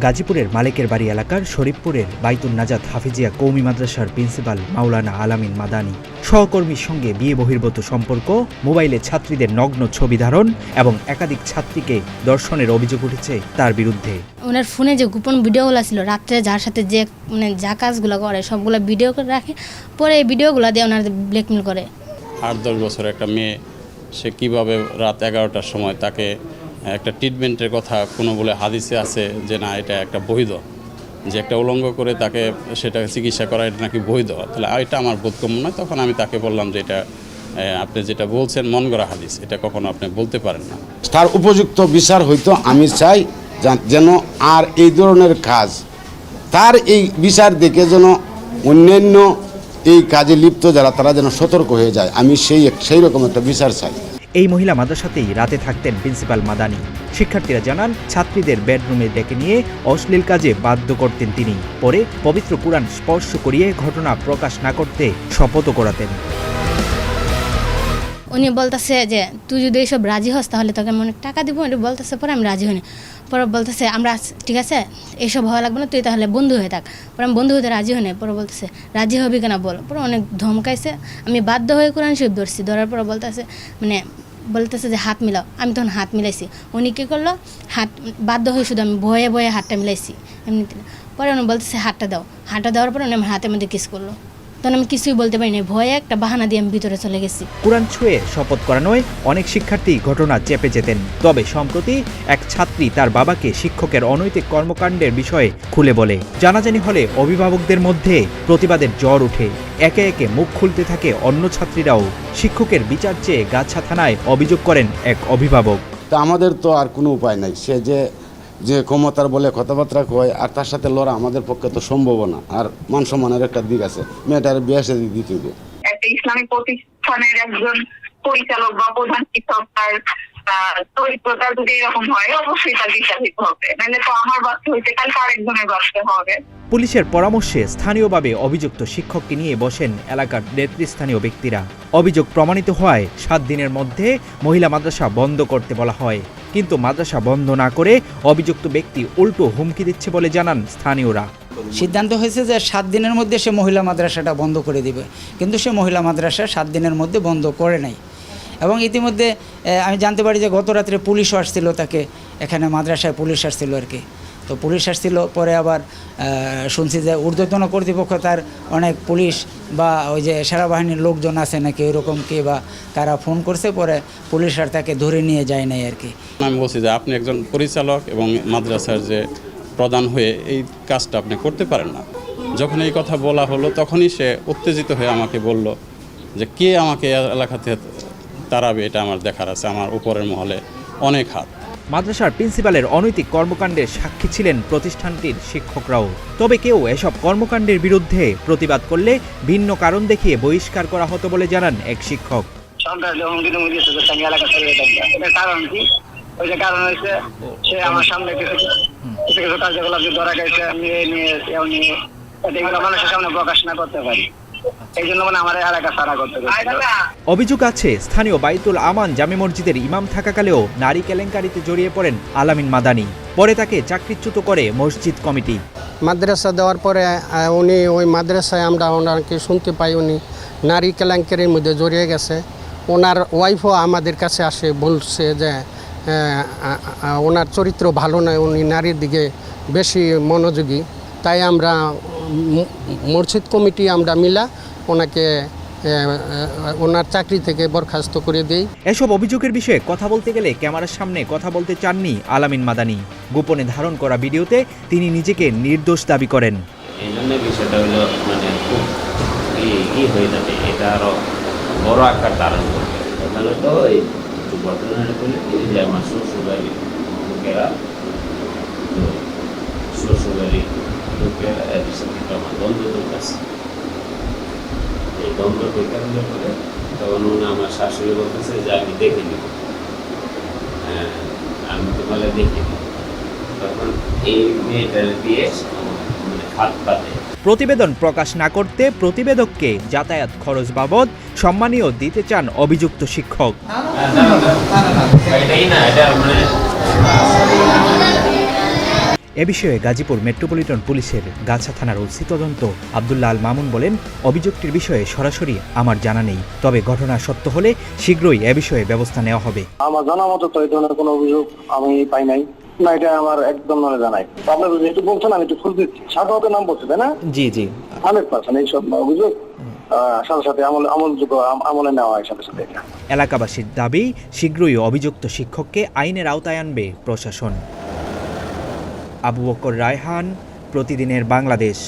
গাজীপুরের মালিকের বাড়ি এলাকার শরীফপুরের বাইতুন নাজাত হাফিজিয়া কওমি মাদ্রাসার প্রিন্সিপাল মাওলানা আলামিন মাদানী সহকর্মীর সঙ্গে বিয়ে বহির্ভূত সম্পর্ক, মোবাইলে ছাত্রীদের নগ্ন ছবি ধারণ এবং একাধিক ছাত্রীকে ধর্ষণের অভিযোগ উঠেছে তার বিরুদ্ধে। ওনার ফোনে যে গোপন ভিডিওগুলো ছিল, রাত্রে যার সাথে যে যা কাজগুলো করে সবগুলো ভিডিও করে রাখে, পরে এই ভিডিওগুলো দিয়ে ওনার ব্ল্যাকমেল করে। 8-10 বছর একটা মেয়ে, সে কীভাবে রাত 11টার সময় তাকে একটা ট্রিটমেন্টের কথা কোনো বলে হাদিসে আছে যে না এটা একটা বৈধ, যে একটা উলঙ্গ করে তাকে সেটা চিকিৎসা করা এটা নাকি বৈধ, তাহলে এটা আমার বোধগম্য নয়। তখন আমি তাকে বললাম যে এটা আপনি যেটা বলছেন মন গড়া হাদিস, এটা কখনো আপনি বলতে পারেন না। তার উপযুক্ত বিচার হইতো আমি চাই যেন আর এই ধরনের কাজ, তার এই বিচার দেখে যেন অন্যান্য এই কাজে লিপ্ত যারা তারা যেন সতর্ক হয়ে যায়। আমি সেই রকম একটা বিচার চাই। এই মহিলা মাদ্রাসাতেই রাতে থাকতেন প্রিন্সিপাল মাদানী। শিক্ষার্থীরা জানান, ছাত্রীদের বেডরুমে ডেকে নিয়ে অশ্লীল কাজে বাধ্য করতেন তিনি। পরে পবিত্র কুরআন স্পর্শ করিয়ে ঘটনা প্রকাশ না করতে শপথও করাতেন। উনি বলতেছে যে তুই যদি এইসব রাজি হস তাহলে তোকে আমি অনেক টাকা দিব। উনি বলতেছে, পরে আমি রাজি হইনি। পরে বলতেছে আমরা ঠিক আছে এইসব হওয়া লাগবে না, তুই তাহলে বন্ধু হয়ে থাক। পরে আমি বন্ধু হতে রাজি হইনি। পরে বলতেছে রাজি হবি কেনা বল। পরে অনেক ধমকাইছে। আমি বাধ্য হয়ে কোরআন শরীফ ধরছি। ধরার পরে বলতেছে যে হাত মিলাও। আমি তখন হাত মিলাইছি। উনি কী করলো, হাত বাধ্য হয়ে শুধু আমি ভয়ে ভয়ে হাতটা মিলাইছি এমনিতে। পরে উনি বলতেছে হাতটা দাও। হাতটা দেওয়ার পরে উনি আমার হাতের মধ্যে কিস করলো। তখন আমি কিছুই বলতে পারিনি, ভয়ে একটা বাহানা দিয়ে আমি ভিতরে চলে গেছি। কুরআন ছুঁয়ে শপথ করানোয় অনেক শিক্ষার্থী ঘটনা চেপে যেতেন। তবে সম্প্রতি এক ছাত্রী তার বাবাকে শিক্ষকের অনৈতিক কর্মকাণ্ডের বিষয়ে খুলে বলে। জানাজানি হলে অভিভাবকদের মধ্যে প্রতিবাদের জ্বর ওঠে। একে একে মুখ খুলতে থাকে অন্য ছাত্রীরাও। শিক্ষকের বিচার চেয়ে গাছা থানায় অভিযোগ করেন এক অভিভাবক। তা আমাদের তো আর কোনো উপায় নাই, সে যে ক্ষমতার বলে কথাবার্তা কয় আর তার সাথে লড়া আমাদের পক্ষে তো সম্ভব না। আর মান সম্মানের একটা দিক আছে, মেয়েটার বিয়ে সাথে দিতে হবে। একটা ইসলামিক প্রতিষ্ঠানের একজন পরিচালক বা প্রধান শিক্ষক তার চরিত্রটা যদি এরকম হয়, অবশ্যই তার বিচার দিতে হবে, নাহলে তো আমার বাচ্চা হইতে কালকে আরেকজনের বাচ্চা হবে। পুলিশের পরামর্শে স্থানীয়ভাবে অভিযুক্ত শিক্ষককে নিয়ে বসেন এলাকার নেতৃস্থানীয় ব্যক্তিরা। অভিযোগ প্রমাণিত হওয়ায় 7 দিনের মধ্যে মহিলা মাদ্রাসা বন্ধ করতে বলা হয়। কিন্তু মাদ্রাসা বন্ধ না করে অভিযুক্ত ব্যক্তি উল্টো হুমকি দিচ্ছে বলে জানান স্থানীয়রা। সিদ্ধান্ত হয়েছে যে 7 দিনের মধ্যে সে মহিলা মাদ্রাসাটা বন্ধ করে দিবে, কিন্তু সে মহিলা মাদ্রাসা 7 দিনের মধ্যে বন্ধ করে নাই। এবং ইতিমধ্যে আমি জানতে পারি যে গত রাত্রে পুলিশও আসছিল, তাকে এখানে মাদ্রাসায় পুলিশ আসছিল আর কি। তো পুলিশ আসছিল, পরে আবার শুনছি যে ঊর্ধ্বতন কর্তৃপক্ষ তার অনেক পুলিশ বা ওই যে সেনাবাহিনীর লোকজন আছে নাকি ওইরকম কে বা কারা ফোন করছে, পরে পুলিশ আর তাকে ধরে নিয়ে যায় নাই আর কি। আমি বলছি যে আপনি একজন পরিচালক এবং মাদ্রাসার যে প্রধান হয়ে এই কাজটা আপনি করতে পারেন না। যখন এই কথা বলা হলো তখনই সে উত্তেজিত হয়ে আমাকে বলল যে কে আমাকে এলাকাতে তাড়াবে, এটা আমার দেখার আছে, আমার উপরের মহলে অনেক হাত। মাদ্রাসার প্রিন্সিপালের অনৈতিক কর্মকাণ্ডের সাক্ষী ছিলেন প্রতিষ্ঠানটির শিক্ষকরাও। তবে কেউ এসব কর্মকাণ্ডের বিরুদ্ধে প্রতিবাদ করলে ভিন্ন কারণ দেখিয়ে বহিষ্কার করা হতো বলে জানান এক শিক্ষক। কারণ কি, ওই যে কারণ হয়েছে সে আমার সামনে কিছু কার্যকলাপ ধরা গেছে, আমি এগুলো মানুষের সামনে প্রকাশ না করতে পারি, এই জন্য আমার এলাকা সারা করতে। অভিযোগ আছে, স্থানীয় বাইতুল আমান জামে মসজিদের ইমাম থাকাকালেও নারী কেলেঙ্কারিতে জড়িয়ে পড়েন আলামিন মাদানী। পরে তাকে চাকরিচ্যুত করে মসজিদ কমিটি। মাদ্রাসা দেওয়ার পরে উনি ওই মাদ্রাসায় আমরা ওনাকে শুনতে পাই উনি নারী কেলেঙ্কারির মধ্যে জড়িয়ে গেছে। ওনার ওয়াইফও আমাদের কাছে আসে, বলছে যে ওনার চরিত্র ভালো নয়, উনি নারীর দিকে বেশি মনোযোগী। তাই আমরা মসজিদ কমিটি আমরা মিলা ওনাকে ওনার চাকরি থেকে বরখাস্ত করে দেই। এসব অভিযোগের বিষয়ে কথা বলতে গেলে ক্যামেরার সামনে কথা বলতে চাননি আলামিন মাদানী। গোপনে ধারণ করা ভিডিওতে তিনি নিজেকে নির্দোষ দাবি করেন। এই জন্য বিষয়টা হলো খুব হয়ে যাবে, এটা আরো বড় আকার ধারণ করবে। তাহলে তো এই ঘটনাটা করলে যে আমার শ্বশুরবাড়ি লোকেরা এর সাথে আমার দ্বন্দ্ব আছে। এই দ্বন্দ্ব বিকারণে করে তখন উনি আমার শাশুড়ি বলতেছে যে আমি দেখে নিব, আমি তোমাকে দেখে নিব। তখন এই মেয়েটার দিয়ে হাত পাতে। প্রতিবেদন প্রকাশ না করতে প্রতিবেদককে যাতায়াত খরচ বাবদ সম্মানীয় দিতে চান অভিযুক্ত শিক্ষক। এ বিষয়ে গাজীপুর মেট্রোপলিটন পুলিশের গাছা থানার ওসি তদন্ত আব্দুল্লাহ আল মামুন বলেন, অভিযোগটির বিষয়ে সরাসরি আমার জানা নেই, তবে ঘটনা সত্য হলে শীঘ্রই এ বিষয়ে ব্যবস্থা নেওয়া হবে। আমার জানা মতো তো এই ধরনের কোনো অভিযোগ আমি পাই নাই, না এটা আমার একদম মনে জানাই। আপনার যেহেতু বলছেন আমি একটু খোঁজ দিচ্ছি। সাধারণত নাম বলছে তাই না? জি জি, 100% এইসব অভিযোগ সাথে সাথে আমলযোগ্য আমলে নেওয়া হয় সাথে সাথে। এলাকাবাসীর দাবি, শীঘ্রই অভিযুক্ত শিক্ষককে আইনের আওতায় আনবে প্রশাসন। আবু বকর রায়হান, প্রতিদিনের বাংলাদেশ।